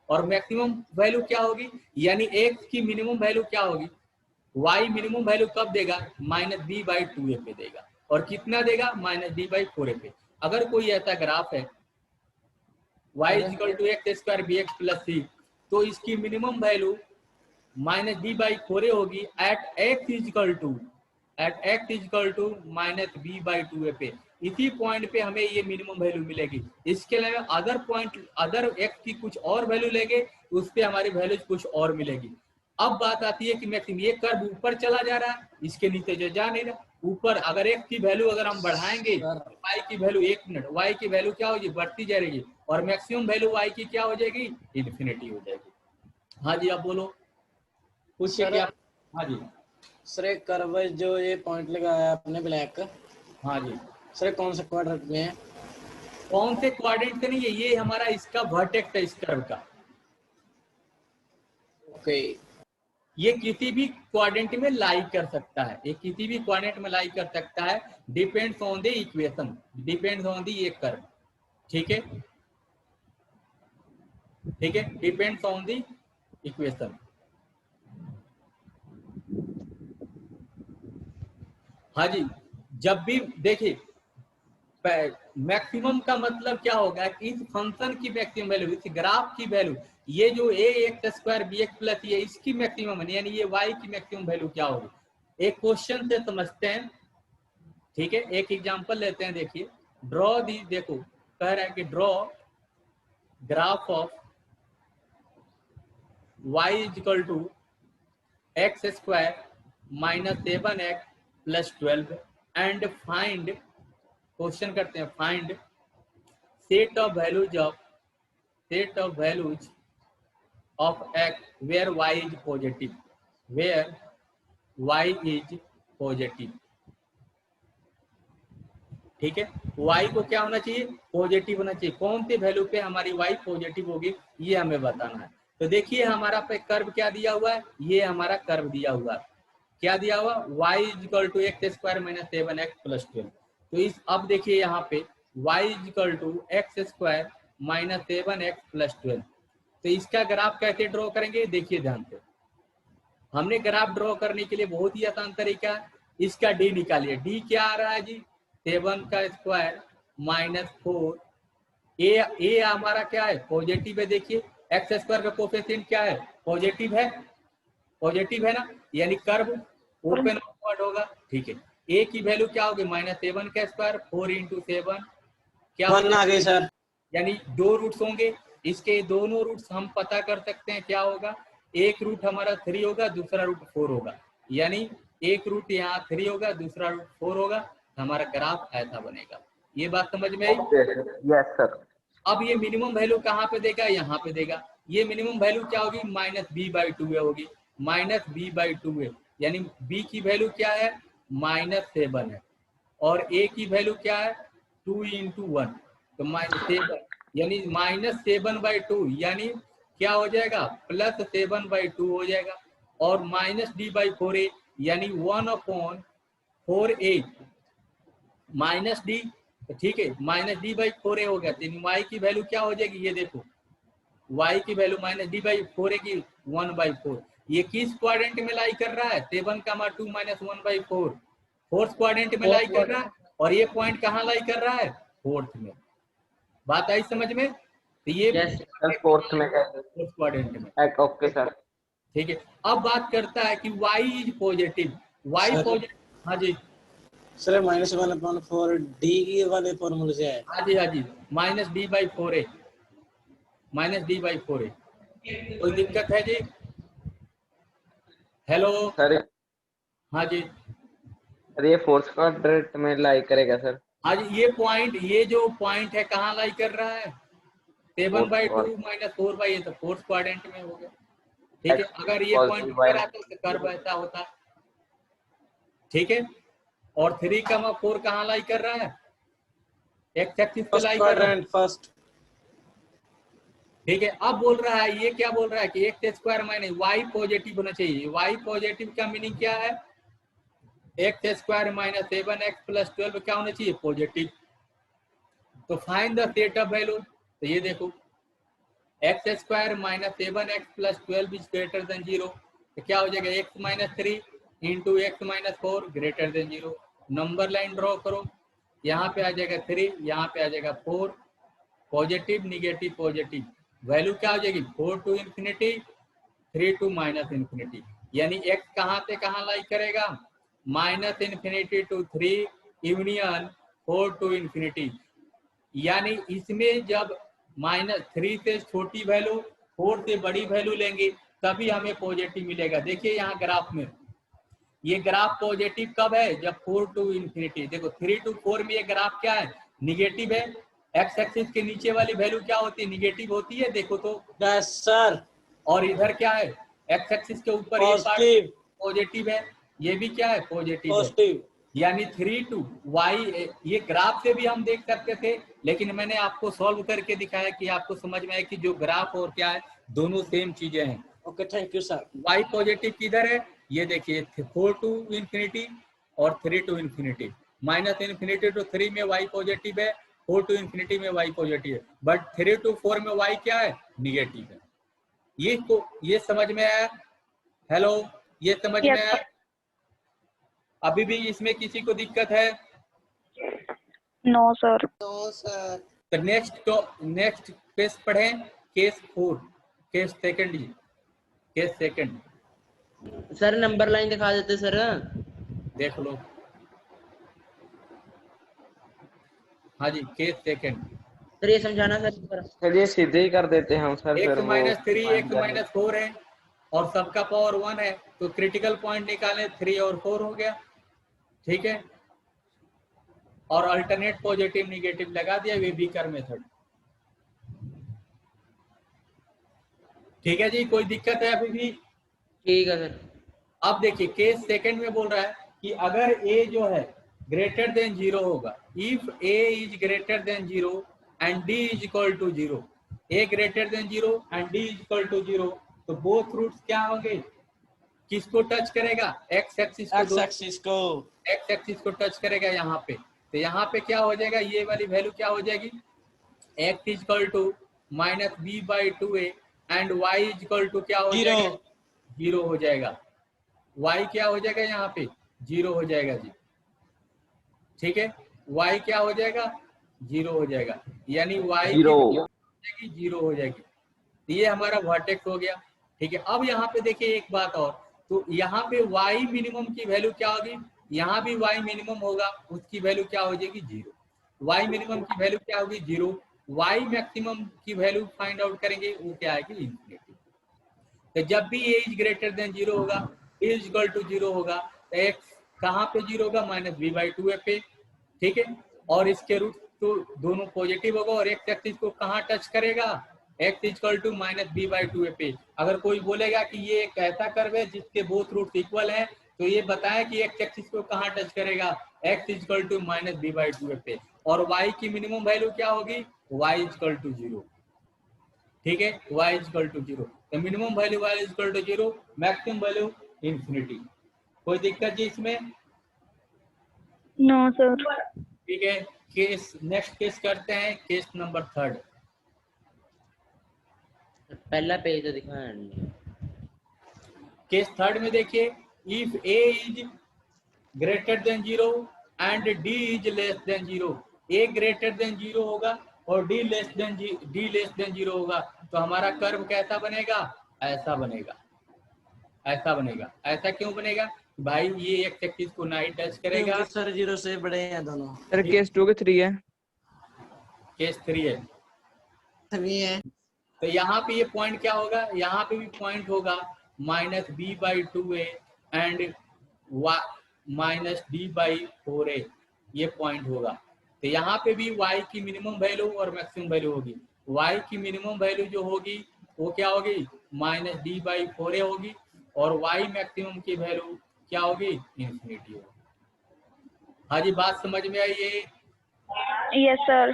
और मैक्सिमम वैल्यू क्या होगी, यानी x की मिनिमम वैल्यू क्या होगी, y मिनिमम वैल्यू कब देगा, -b/2a पे देगा। और कितना देगा -d/4a। अगर कोई ऐसा ग्राफ है y = x² bx + c, तो इसकी मिनिमम वैल्यू -d/4a होगी एट x = -b/2a पे। इसी पॉइंट पे हमें ये मिनिमम वैल्यू मिलेगी। इसके अलावा अदर पॉइंट अदर x की कुछ और वैल्यू लेंगे तो उस पे हमारी वैल्यू कुछ और मिलेगी। अब बात आती है कि मैक्सिमम ये कर्व ऊपर चला जा रहा है, इसके नीचे जो जा नहीं रहा। ऊपर अगर x की वैल्यू अगर हम बढ़ाएंगे तो y की वैल्यू y की वैल्यू क्या होगी, बढ़ती जाएगी और मैक्सिमम वैल्यू y की क्या हो जाएगी, इन्फिनिटी हो जाएगी। हाँ जी, आप बोलो पूछिए क्या। हाँ जी सर एक कर्व जो ये पॉइंट लगाया आपने ब्लैक, हाँ जी, सर कौन सा क्वाड्रेंट में है? कौन से क्वाड्रेंट का नहीं है, ये हमारा इसका वर्टेक्स है इस कर्व का। ओके, ये किसी भी क्वाड्रेंट में लाई कर सकता है, ये किसी भी क्वाड्रेंट में लाई कर सकता है, depends on the equation, depends on the ये कर्व। ठीक है, ठीक है, डिपेंड्स ऑन द इक्वेशन। हाँ जी, जब भी देखिए मैक्सिमम का मतलब क्या होगा कि इस फंक्शन की मैक्सिमम वैल्यू, इस ग्राफ की वैल्यू, ये जो ax² bx + ये इसकी मैक्सिमम है, यानी ये y की मैक्सिमम वैल्यू क्या होगी। एक क्वेश्चन से समझते हैं। ठीक है, एक एग्जांपल लेते हैं। देखिए ड्रॉ दी, देखो कह रहा है कि draw graph of y = x² - 7x + 12 and find, question करते हैं, find set of values of x where y is positive, where y is positive. ठीक है, y को क्या होना चाहिए, पॉजिटिव होना चाहिए। कौन सी वैल्यू पे हमारी y पॉजिटिव होगी ये हमें बताना है। तो देखिए हमारा पे कर्व क्या दिया हुआ है, ये हमारा कर्व दिया हुआ है, क्या दिया हुआ, y = x² - 7x + 12। तो इस अब देखिए यहाँ पे y = x² - 7x + 12। तो इसका ग्राफ कैसे ड्रॉ करेंगे, देखिए ध्यान से। हमने ग्राफ ड्रॉ करने के लिए बहुत ही आसान तरीका है, इसका d निकालिए। d क्या आ रहा है जी, 7 का स्क्वायर -4। ए हमारा क्या है, पॉजिटिव है। देखिए x² का कोफिशिएंट क्या है, पॉजिटिव है, पॉजिटिव है ना, यानी कर्व ओपन अपवर्ड होगा। ठीक है, a की वैल्यू क्या होगी, -7 का स्क्वायर 4 × 7 क्या 1 आ गई सर, यानी 2 रूट्स होंगे। इसके दोनों रूट्स हम पता कर सकते हैं, क्या होगा, एक रूट हमारा 3 होगा, दूसरा रूट 4 होगा, यानी एक रूट यहाँ 3 होगा, दूसरा रूट 4 होगा, हमारा ग्राफ ऐसा बनेगा। ये बात समझ में आई। Yes sir. अब ये मिनिमम वैल्यू कहाँ पे देगा, यहाँ पे देगा। ये मिनिमम वैल्यू क्या होगी, -b/2a होगी, -b/2a, यानी b की वैल्यू क्या है, -7 है और a की वैल्यू क्या है, 2 × 1, तो -7 यानी -7/2, यानी क्या हो जाएगा, +7/2 हो जाएगा। और -d/4a यानी 1/4a -d, ठीक है, -d/4a हो गया। तो y की वैल्यू क्या हो जाएगी, ये देखो y की वैल्यू -d/4a की 1/4। ये किस क्वाड्रेंट में लाई कर रहा है, 7, 2 - 1/4, फोर्थ क्वाड्रेंट में लाई कर रहा है। और ये पॉइंट कहाँ लाई कर रहा है, फोर्थ में। बात आई समझ में। तो ये फोर्थ में है, फोर्थ क्वाड्रेंट में। Okay sir. ठीक है, अब बात करता है कि y is positive, y sir. Positive. हाँ जी, सर -1/4 d की वाले फॉर्मूले से है। हाँ जी, हाँ जी, -d/4a, -d/4a। कोई दिक्कत है जी, हेलो। सर हाँ जी, ये फोर्थ क्वाड्रेंट में लाई करेगा सर। हाँ जी, ये जो पॉइंट है कहाँ लाई कर रहा है, 7/2 - 4/a, तो फोर्थ क्वाड्रेंट में हो गया। ठीक है, अगर ये पॉइंट ऊपर आता तो कर्व ऐसा होता। ठीक है, और 3, 4 कहाँ लाई कर रहा है, एक्स एक्सिस पे लाई कर रहा है। फर्स्ट। ठीक है, अब बोल रहा है, ये क्या बोल रहा है कि x² - y पॉजिटिव होना चाहिए। y पॉजिटिव का मीनिंग क्या है, x² - 7x + 12 क्या होना चाहिए, पॉजिटिव। तो find the set of value. तो ये देखो x² - 7x + 12 is greater than 0, तो क्या हो जाएगा, x - 3 × x - 4 greater than 0। Number line draw करो, यहाँ पे आ जाएगा 3, यहाँ पे आ जाएगा 4, पॉजिटिव निगेटिव पॉजिटिव, वैल्यू क्या हो जाएगी 4 to infinity 3 to minus infinity, यानी x कहाँ से कहाँ लाई करेगा minus infinity to 3 union 4 to infinity, यानी इसमें जब -3 से छोटी वैल्यू 4 से बड़ी वैल्यू लेंगे तभी हमें पॉजिटिव मिलेगा। देखिए यहाँ ग्राफ में ये ग्राफ पॉजिटिव कब है जब 4 टू इंफिनिटी, देखो 3 टू 4 में ये ग्राफ क्या है निगेटिव है, एक्स एक्सिस के नीचे वाली वैल्यू क्या होती है निगेटिव होती है, देखो तो यस सर, और इधर क्या है एक्स एक्सिस के ऊपर ये पार्ट पॉजिटिव पॉजिटिव है, ये भी क्या है पॉजिटिव है, पॉजिटिव। यानी 3 टू y, ये ग्राफ से भी हम देख सकते थे लेकिन मैंने आपको सॉल्व करके दिखाया कि आपको समझ में आए कि जो ग्राफ और क्या है दोनों सेम चीजें हैं। Okay thank you sir. y positive किधर है, ये देखिए 4 टू इंफिनिटी और 3 to infinity, minus infinity to 3 में y पॉजिटिव है, 4 टू इंफिनिटी में y पॉजिटिव है, बट 3 टू 4 में y क्या है निगेटिव है। ये समझ में आया, हेलो ये समझ में आया, अभी भी इसमें किसी को दिक्कत है? No sir. तो नेक्स्ट केस पढ़ें, केस 4, केस सेकंड जी, case second sir number line दिखा देते सर। देख लो, हाँ जी केस सेकंड। सर ये समझाना सर। चलिए सीधे ही कर देते हैं हम सर, फिर x वो माइनस 3 मान x जाने। माइनस 4 है और सबका पावर 1 है, तो क्रिटिकल पॉइंट निकालें 3 और 4 हो गया, ठीक है, और अल्टरनेट पॉजिटिव निगेटिव लगा दिया वेबीकर मेथड। ठीक है जी, कोई दिक्कत है अभी भी? ठीक है सर। अब देखिए केस सेकंड में बोल रहा है कि अगर a जो है ग्रेटर देन 0 होगा, if a is greater than 0 and d is equal to 0, a greater than 0 and d is equal to 0, तो बोथ रूट्स क्या होंगे, किसको टच करेगा x एक्सिस एक्स एक्सिस को, x एक्सिस को टच करेगा यहाँ पे, तो यहाँ पे क्या हो जाएगा, ये वाली वैल्यू क्या हो जाएगी, x is equal to minus b by 2a and y is equal to क्या हो जाएगा, 0 हो जाएगा, y क्या हो जाएगा यहाँ पे 0 हो जाएगा जी, ठीक है, y क्या हो जाएगा 0 हो जाएगा, यानी y की 0 हो जाएगी, ये हमारा वर्टेक्स हो गया, ठीक है। अब यहाँ पे देखिए एक बात और, तो यहाँ पे y मिनिमम की वैल्यू क्या होगी, यहाँ भी y मिनिमम होगा, उसकी वैल्यू क्या हो जाएगी 0, y मिनिमम की वैल्यू क्या होगी 0, y मैक्सिमम की वैल्यू फाइंड आउट करेंगे वो क्या आएगी इंफिनिटी। तो जब भी a इज ग्रेटर देन 0 होगा, a इज इक्वल टू 0 होगा, तो x कहाँ पे 0 होगा माइनस बी बाई 2a पे, ठीक है, और इसके रूट तो दोनों पॉजिटिव होगा और x एक्सिस को कहाँ टच करेगा, x is equal to minus b by 2a पे। अगर कोई बोलेगा कि ये एक ऐसा कर्व है जिसके बोथ रूट इक्वल है, तो ये बताएं कि x एक्सिस को कहाँ टच करेगा, x is equal to minus b by 2a पे, और y की मिनिमम वैल्यू क्या होगी, y इज इक्वल टू 0, ठीक है, y इज इक्वल टू 0, तो minimum value y is equal to 0, maximum value infinity. कोई दिक्कत जी इसमें? No sir. ठीक है, केस नेक्स्ट केस करते हैं, केस नंबर 3। पहला पेज तो दिखाया नहीं। केस 3 में देखिए, if a is greater than 0 and d is less than 0, a greater than 0 होगा और d लेस देन 0 होगा, तो हमारा कर्व कैसा बनेगा, ऐसा बनेगा, ऐसा बनेगा। ऐसा क्यों बनेगा भाई, ये एक्स एक्सिस को ना ही टच करेगा, सर 0 से बड़े हैं दोनों। सर केस 2 के 3 है। केस 3 है, 3 है, तो यहाँ पे ये पॉइंट क्या होगा, यहाँ पे भी पॉइंट होगा minus b by 2a and minus d by 4a, ये पॉइंट होगा। तो यहाँ पे भी y की मिनिमम वैल्यू और मैक्सिमम वैल्यू होगी, y की मिनिमम वैल्यू जो होगी वो क्या होगी माइनस डी बाई 4a होगी, और y मैक्सिमम की वैल्यू क्या होगी इंफिनिटी होगी। हाँ जी, बात समझ में आई ये? Yes sir.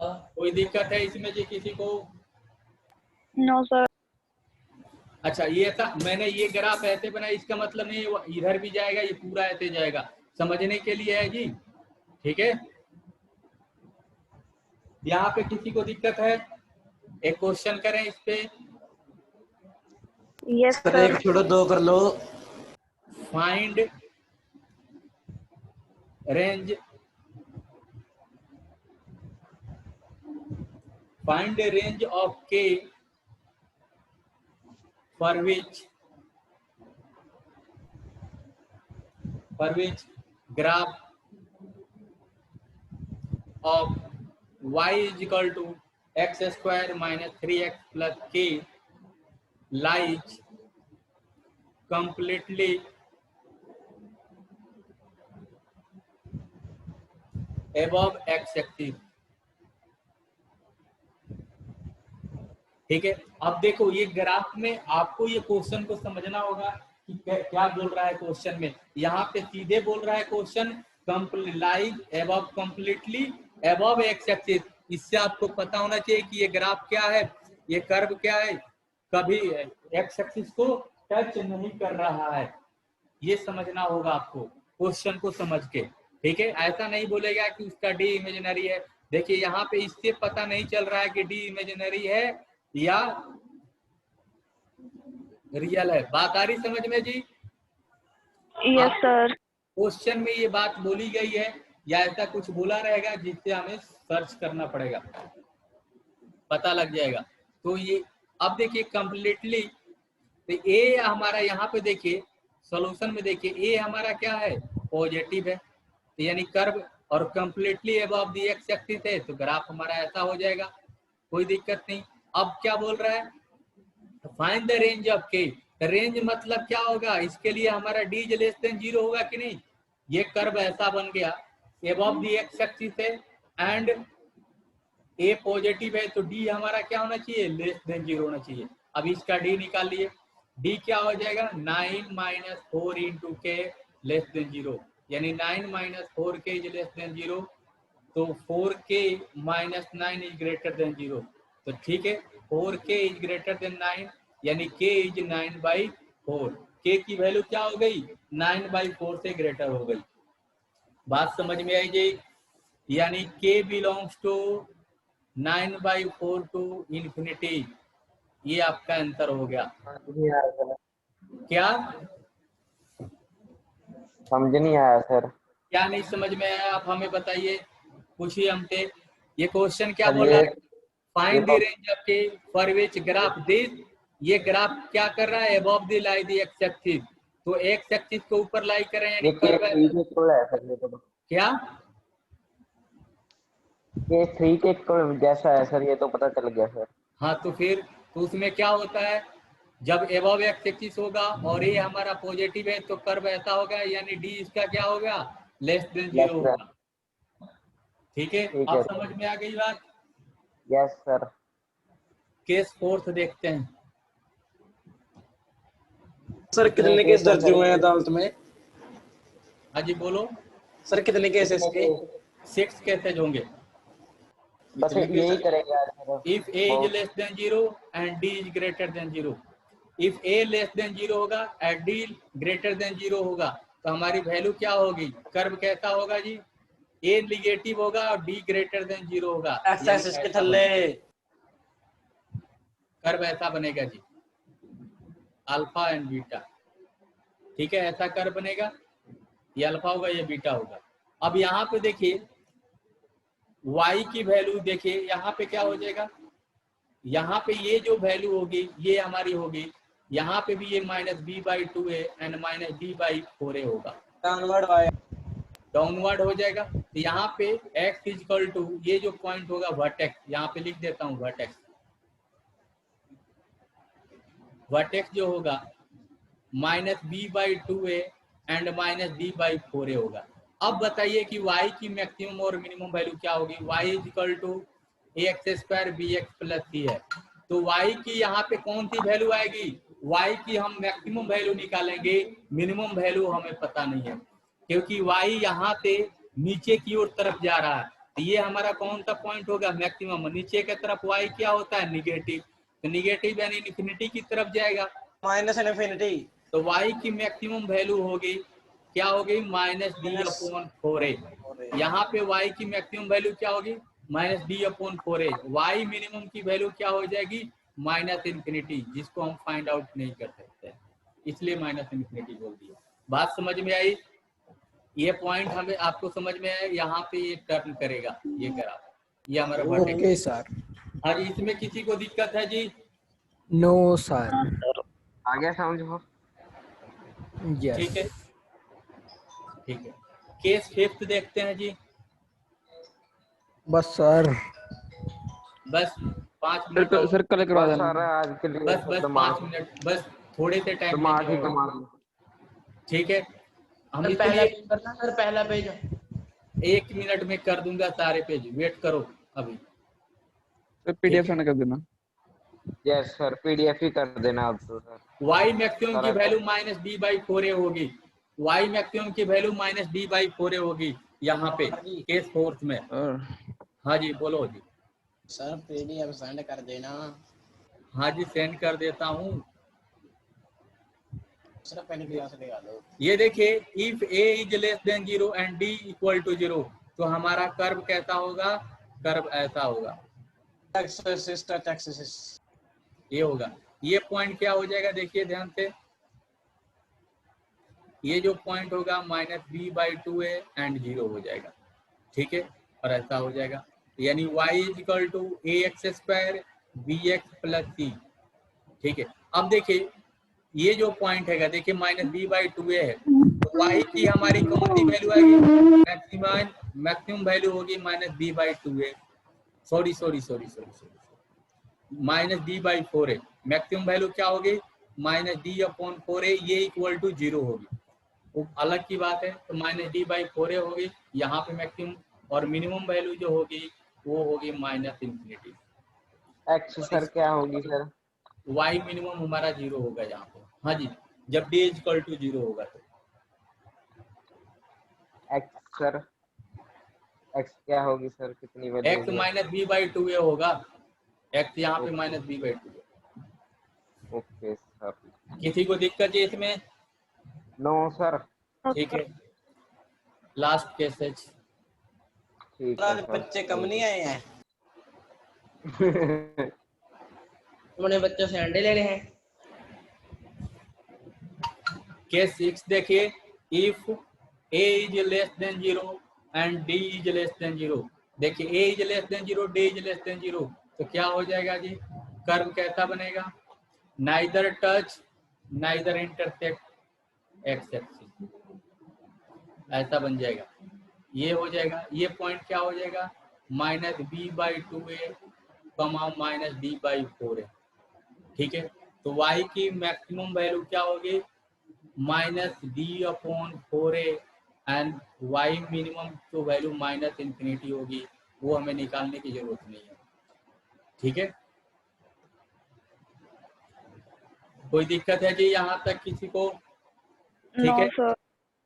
कोई दिक्कत है इसमें जी किसी को? No sir. अच्छा, ये था, मैंने ये ग्राफ ऐसे बनाया, इसका मतलब नहीं वो इधर भी जाएगा, ये पूरा ऐसे जाएगा, समझने के लिए है जी, ठीक है। यहाँ पे किसी को दिक्कत है, एक क्वेश्चन करें इस पे। Yes sir sir. एक छोड़ो 2 कर लो। Find range, find a range of k for which graph of y is equal to x square minus 3x plus k lies completely above x axis। ठीक है, अब देखो ये ग्राफ में आपको ये क्वेश्चन को समझना होगा कि क्या बोल रहा है क्वेश्चन में। यहाँ पे सीधे बोल रहा है question lies above, completely above x axis. इससे आपको पता होना चाहिए कि ये ग्राफ क्या है, ये कर्व क्या है, कभी एक्स एक्सिस को टच नहीं कर रहा है। ये समझना होगा आपको क्वेश्चन को समझ के। ठीक है, ऐसा नहीं बोलेगा कि उसका डी इमेजिनरी है। देखिए यहाँ पे इससे पता नहीं चल रहा है कि डी इमेजिनरी है या रियल है। बात आ रही समझ में जी? Yes sir. क्वेश्चन में ये बात बोली गई है या ऐसा कुछ बोला रहेगा जिससे हमें सर्च करना पड़ेगा, पता लग जाएगा। तो ये अब देखिए कंप्लीटली, तो ए हमारा यहाँ पे देखिए सॉल्यूशन में देखिए ए हमारा क्या है, पॉजिटिव है, तो यानी कर्व, और completely above the x axis है, तो ग्राफ हमारा ऐसा हो जाएगा, कोई दिक्कत नहीं। अब क्या बोल रहा है, फाइंड द रेंज ऑफ के। रेंज मतलब क्या होगा, इसके लिए हमारा डी लेस देन 0 होगा कि नहीं। ये कर्व ऐसा बन गया, अबव द एक्स एक्सिस है एंड ए पॉजिटिव है, तो डी हमारा क्या होना चाहिए, लेस देन 0 होना चाहिए। अब इसका डी निकाल लिए, डी क्या हो जाएगा, 9 माइनस 4 इंटू के लेस देन 0, यानी 9 माइनस 4 के इज लेस देन 0, तो 4k minus 9 is greater than 0। तो ठीक है, 4k इज ग्रेटर देन 9, यानी k इज 9/4। k की वैल्यू क्या हो गई, 9/4 से ग्रेटर हो गई। बात समझ में आई जी? यानी k belongs to 9/4 to infinity. ये आपका आंसर हो गया। क्या समझ नहीं आया सर। क्या नहीं समझ में आया, आप हमें बताइए, पूछिए हमसे। ये क्वेश्चन क्या बोल रहा है, फाइंड द रेंज ऑफ के फॉर विच ग्राफ दिस। ये ग्राफ क्या कर रहा है, above the lie the x axis, तो एक्स एक्सिस के ऊपर लाई कर रहे हैं, ये कर्व है। क्या ये 3 के इक्वल जैसा है सर, ये तो पता चल गया सर। हाँ, तो फिर तो उसमें क्या होता है, जब एबव एक्स एक्सिस होगा और ये हमारा पॉजिटिव है, तो कर्व ऐसा होगा, यानी डी इसका क्या होगा, लेस देन 0 होगा। ठीक है, अब समझ में आ गई बात? Yes sir. केस 4 देखते हैं सर, कितने केस दर्ज हुए हैं अदालत में? हाँ जी बोलो सर, कितने केस इसके? 6 केसेज होंगे। बस यही करेंगे आज sir. If a is less than 0 and d is greater than 0, if a less than 0 होगा and d greater than 0 होगा, तो हमारी वैल्यू क्या होगी, कर्व कैसा होगा जी, a निगेटिव होगा और d ग्रेटर देन 0 होगा, एक्स एक्सिस के थल्ले कर्व ऐसा बनेगा जी, अल्फा एंड बीटा। ठीक है, ऐसा कर्व बनेगा, ये अल्फा होगा, ये बीटा होगा। अब यहाँ पे देखिए y की वैल्यू देखिए, यहाँ पे क्या हो जाएगा, यहाँ पे ये जो वैल्यू होगी ये हमारी होगी, यहाँ पे भी ये -b/2a एंड -d/4a होगा, डाउनवर्ड हो जाएगा। तो यहाँ पे x इक्वल टू ये जो पॉइंट होगा वर्टेक्स, यहाँ पे लिख देता हूँ वर्टेक्स, वर्टेक्स जो होगा -b/2a एंड -d/4a होगा। अब बताइए कि y की मैक्सिमम और मिनिमम वैल्यू क्या होगी, y is equal to ax² bx plus c है, तो y की यहाँ पे कौन सी वैल्यू आएगी, y की हम मैक्सिमम वैल्यू निकालेंगे, मिनिमम वैल्यू हमें पता नहीं है, क्योंकि y यहाँ से नीचे की ओर तरफ जा रहा है, तो ये हमारा कौन सा पॉइंट होगा, मैक्सिमम। नीचे की तरफ y क्या होता है, निगेटिव, तो निगेटिव यानी इन्फिनिटी की तरफ जाएगा, माइनस इन्फिनिटी, तो y की मैक्सिमम वैल्यू होगी क्या होगी, -d/4a। यहाँ पे y की मैक्सिमम वैल्यू क्या होगी, -d/4a। y मिनिमम की वैल्यू क्या हो जाएगी, -इन्फिनिटी, जिसको हम फाइंड आउट नहीं कर सकते, इसलिए -इन्फिनिटी बोल दिया। बात समझ में आई? ये पॉइंट हमें आपको समझ में है, यहाँ पे ये टर्न करेगा, ये करा, ये हमारा वर्टेक्स। Okay sir. हाँ जी, इसमें किसी को दिक्कत है जी? No sir. आ गया समझ हो? ठीक है, यस ठीक है। केस फिफ्थ देखते हैं जी। बस सर। बस 5 मिनट और, सर कल करवा बस देना। सारा आज के लिए बस बस 5 दिमाग मिनट, बस थोड़े से टाइम दिमाग देंगे ही और, दिमाग। ठीक है। हम सर पहला इसलिए पेज करना सर, पहला पेज। 1 मिनट में कर दूंगा सारे पेज, वेट करो अभी। सर पीडीएफ सेंड कर देना। यस सर, पीडीएफ ही कर देना अब तो सर। वाई मैक्सिमम की सारा value minus d by 4a होगी। वाई मैक्सिमम की value minus d by 4a होगी यहाँ पे केस फोर्थ में। और हाँ जी बोलो जी। सर पीडीएफ सेंड कर देना। हाँ जी सेंड कर देता हूँ। सर पहले क्लास लगा दो। ये देखिए, if a is less than 0 and d equal to 0, तो हमारा कर्व कैसा होगा? कर्व ऐसा होगा, एक्सेस टच एक्सेस। ये होगा। ये पॉइंट क्या हो जाएगा देखिए ध्यान से, ये जो पॉइंट होगा minus b by 2a and 0 हो जाएगा, ठीक है। और ऐसा हो जाएगा, यानी y is equal to a x square b x plus c, ठीक है। अब देखिए ये जो पॉइंट है देखिए माइनस बी बाई 2a है, तो y की हमारी कौन सी वैल्यू आएगी? मैक्सिमम वैल्यू होगी minus b by 2a, sorry minus d by 4a। Maximum value क्या होगी? माइनस डी अपॉन 4a, ये इक्वल टू 0 होगी, वो अलग की बात है। तो माइनस डी बाई 4a होगी यहाँ पे मैक्सिमम, और मिनिमम वैल्यू जो होगी वो होगी माइनस इंफिनिटी। एक्स सर क्या होगी सर? वाई मिनिमम हमारा 0 होगा यहाँ पे। हाँ जी, जब डी इज इक्वल टू 0 होगा तो एक्स सर, एक्स क्या होगी सर? कितनी value x minus b by 2a होगा। एक्स यहाँ पे minus b by 2a। Okay sir. किसी को दिक्कत है इसमें? No sir. ठीक है, लास्ट केस है। ठीक आज है बच्चे कम नहीं आए हैं। सर। तुमने बच्चों से अंडे लेने हैं। केस 6 देखिए, if a is less than 0 and d is less than 0। देखिए a is less than 0, d is less than 0, तो क्या हो जाएगा जी? कर्व कैसा बनेगा? Neither touch neither intersect x axis, ऐसा बन जाएगा। ये हो जाएगा, ये पॉइंट क्या हो जाएगा? Minus b by 2a comma minus d by 4a, ठीक है। तो y की मैक्सिमम वैल्यू क्या होगी? Minus D upon 4a and y minimum तो वैल्यू माइनस इंफिनिटी होगी, वो हमें निकालने की जरूरत नहीं है, ठीक है। कोई दिक्कत है जी यहाँ तक किसी को? ठीक है।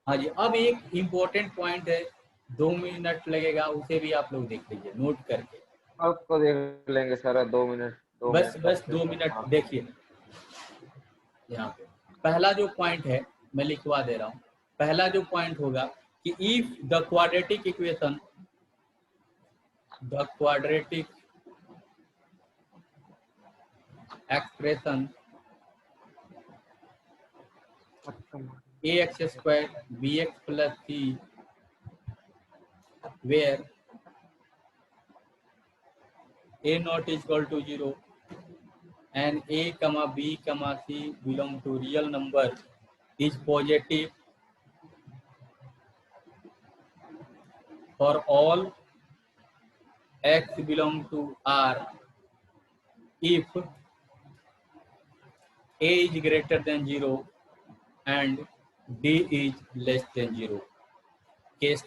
हाँ जी, अब एक इम्पोर्टेंट पॉइंट है, 2 मिनट लगेगा, उसे भी आप लोग देख लीजिए नोट करके। आपको देख लेंगे सर 2 मिनट। बस 2 मिनट देखिए। यहाँ पे पहला जो पॉइंट है मैं लिखवा दे रहा हूँ। पहला जो पॉइंट होगा कि if the quadratic equation, the quadratic expression a x square b x plus c where a not is equal to 0 and a comma b comma c belong to real number is positive for all x belong to R if a is greater than 0 and d is less than 0। Case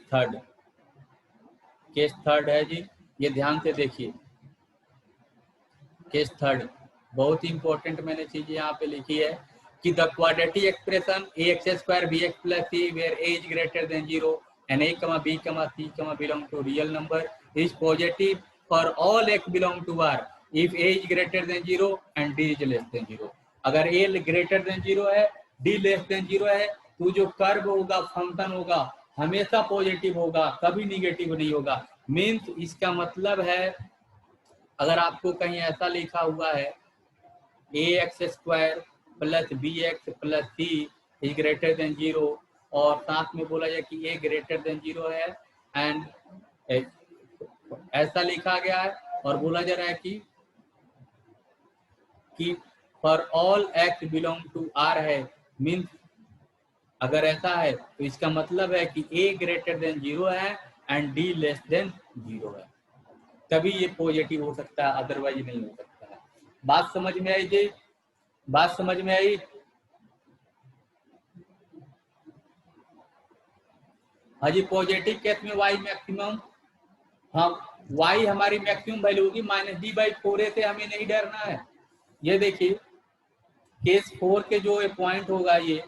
third है जी, ये ध्यान से देखिए। Case third बहुत important मैंने चीज यहाँ पे लिखी है कि the quadratic expression a x square b x plus c where a is greater than 0 and a comma b comma c comma belong to real number is positive for all x belong to R if a is greater than 0 and d is less than 0। अगर a greater than 0 है, d less than 0 है, तो जो curve होगा, function होगा, हमेशा positive होगा, कभी निगेटिव नहीं होगा। मीन्स इसका मतलब है, अगर आपको कहीं ऐसा लिखा हुआ है a x square plus b x plus c is greater than 0 और साथ में बोला जाए कि ए ग्रेटर देन 0 है एंड ऐसा लिखा गया है, और बोला जा रहा है कि for all x belong to R है, मीन्स अगर ऐसा है तो इसका मतलब है कि ए ग्रेटर देन 0 है एंड डी लेस देन 0 है, तभी ये पॉजिटिव हो सकता है, अदरवाइज नहीं हो सकता है। बात समझ में आई जी? बात समझ में आई? हाँ जी, पॉजिटिव केस में y मैक्सिमम, हाँ y हमारी मैक्सिमम वैल्यू होगी -d/4a से हमें नहीं डरना है। ये देखिए केस 4 के जो पॉइंट होगा ये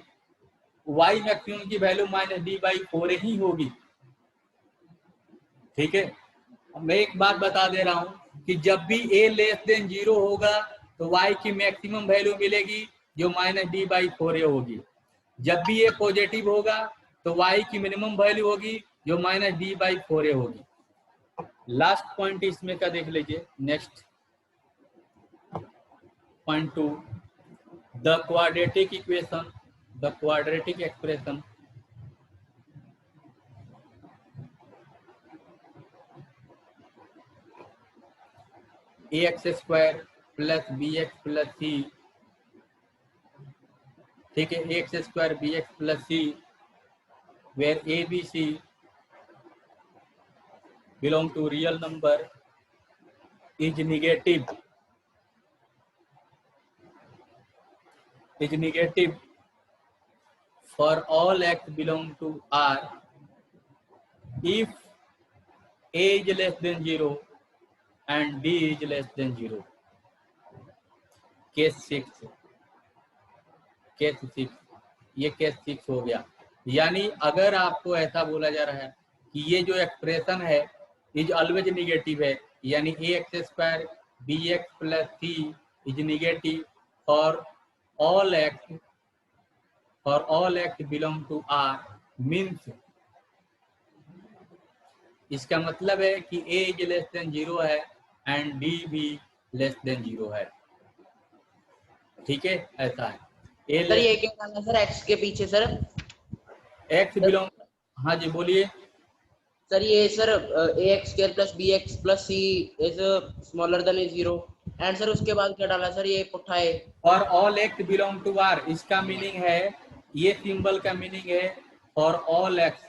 y मैक्सिमम की वैल्यू -d/4a ही होगी। ठीक है, मैं एक बात बता दे रहा हूं कि जब भी a लेस देन 0 होगा तो y की मैक्सिमम वैल्यू मिलेगी जो -d/4a होगी। जब भी ये पॉजिटिव होगा तो y की मिनिमम वैल्यू होगी जो -d/4a होगी। लास्ट पॉइंट इसमें का देख लीजिए, next point 2, the quadratic equation, the quadratic expression ax² + bx + c, ठीक है, ax² bx + c where a b c belong to real number is negative for all x belong to R if a is less than 0 and d is less than 0। Case 6, ये case 6 हो गया। यानी अगर आपको ऐसा बोला जा रहा है कि ये जो एक्सप्रेशन है इज ऑलवेज निगेटिव है, यानी ax² bx + c is negative for all x belong to R, means इसका मतलब है कि a इज लेस देन 0 है एंड d भी लेस देन 0 है। ठीक है, ऐसा है। सर ये क्या डाला सर x के पीछे सर? एक्स बिलोंग, हाँ जी बोलिए। सर ये sir ax² + bx + c is smaller than 0 and sir उसके बाद क्या डाला सर? ये पुट्ठा है for all x belong to R, इसका मीनिंग है, ये सिंबल का मीनिंग है for all x,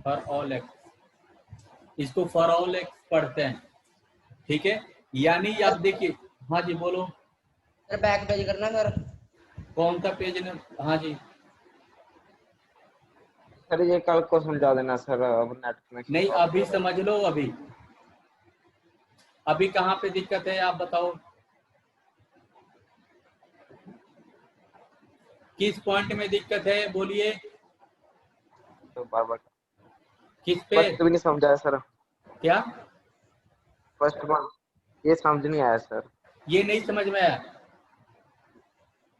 for all x, इसको फॉर ऑल एक्स पढ़ते हैं। ठीक है, यानी आप देखिए, हाँ जी बोलो सर, बैक पेज करना सर। कौन सा पेज ने, हाँ जी सर ये कल को समझा देना सर, अब नेट कनेक्शन नहीं अभी समझ लो, अभी कहाँ पे दिक्कत है आप बताओ, किस पॉइंट में दिक्कत है बोलिए, तो बार किस पे? फर्स्ट भी नहीं समझाया सर, क्या फर्स्ट वन ये समझ नहीं आया सर, ये नहीं समझ में आया?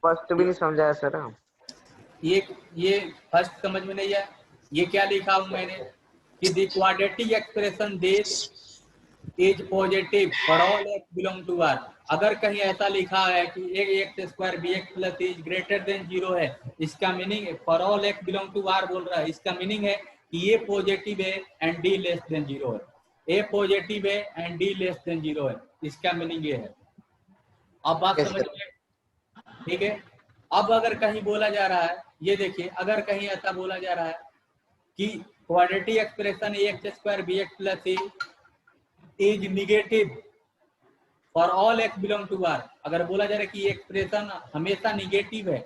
फर्स्ट भी नहीं समझाया सर। ये फर्स्ट समझ में नहीं है। ये क्या लिखा हूं मैंने कि the quadratic expression this is positive for all x belong to R. अगर कहीं ऐसा लिखा है कि ax² bx + c is greater than 0 है, इसका meaning for all x belong to R बोल रहा है, इसका मीनिंग है कि ये पॉजिटिव है एंड डी लेस देन 0 है, ए पॉजिटिव है एंड डी लेस देन 0 है, इसका मीनिंग ये है। अब बात समझ में? ठीक है, अब अगर कहीं बोला जा रहा है, ये देखिए, अगर कहीं ऐसा बोला जा रहा है कि quadratic expression ax² bx + c is negative for all x belong to R, अगर बोला जा रहा है कि एक्सप्रेशन हमेशा निगेटिव है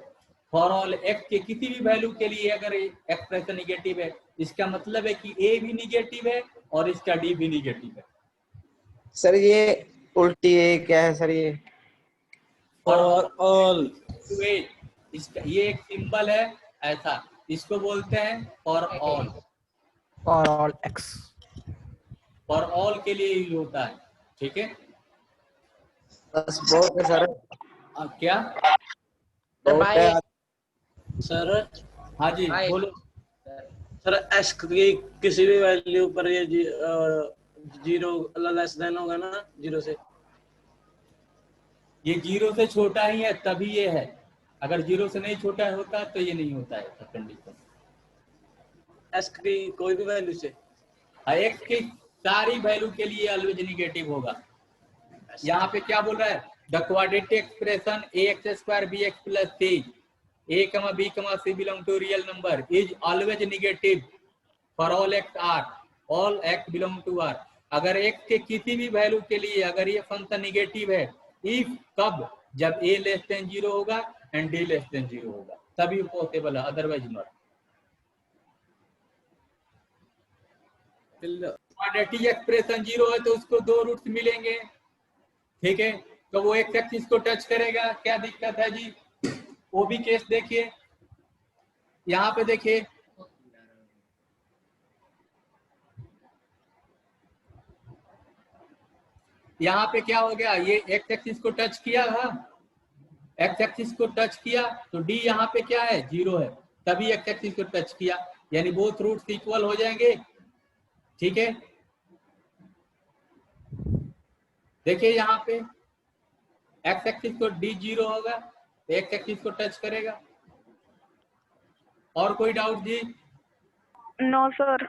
फॉर ऑल एक्स के किसी भी वैल्यू के लिए, अगर एक्सप्रेशन निगेटिव है, इसका मतलब है कि ए भी निगेटिव है और इसका डी भी निगेटिव है। सर ये उल्टी है क्या है सर? ये फॉर ऑल, इसका ये एक सिंबल है ऐसा, इसको बोलते हैं for all, for all x, for all के लिए यूज होता है। ठीक है, बस बहुत है सर, क्या बहुत है। सर हाँ जी Bye. बोलो। सर एक्स की किसी भी वैल्यू पर ये 0 लेस देन होगा ना 0 से, ये 0 से छोटा ही है तभी ये है, अगर 0 से नहीं छोटा होता तो ये नहीं होता है कंडीशन। एस की कोई भी वैल्यू से एक्स की सारी वैल्यू के लिए ऑलवेज निगेटिव होगा। यहाँ पे क्या बोल रहा है, the quadratic expression ax² bx plus c a, b, c belong to real number is always negative for all x r, all x belong to r। अगर x के किसी भी वैल्यू के लिए अगर ये फंक्शन निगेटिव है, इफ कब, जब a लेस देन 0 होगा एंड d लेस देन 0 होगा, तभी पॉसिबल है, अदरवाइज नॉट। क्वाड्रेटिक एक्सप्रेशन 0 है तो उसको 2 रूट्स मिलेंगे, ठीक है, तो वो एक्स एक्सिस को टच करेगा, क्या दिक्कत है जी। वो भी केस देखिए, यहाँ पे देखिए यहाँ पे क्या हो गया, ये एक्स एक्सिस को टच किया था, एक्स एक्सिस को टच किया तो डी यहाँ पे क्या है 0 है, तभी एक्स एक्सिस को टच किया, यानी बोथ रूट्स इक्वल हो जाएंगे, ठीक है। देखिए यहाँ पे एक्स एक्सिस को डी 0 होगा तो एक्स एक्सिस को टच करेगा। और कोई डाउट जी? No sir.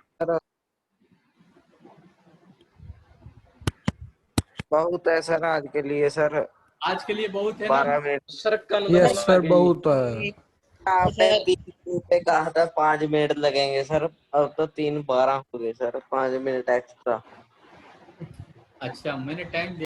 बहुत है सर आज के लिए सर, आज के लिए बहुत है 12 मिनट सर कल यस सर बहुत है। आपने 20 पे कहा था 5 मिनट लगेंगे सर, अब तो 3:12 हो गए सर, 5 मिनट एक्स्ट्रा। अच्छा मैंने टाइम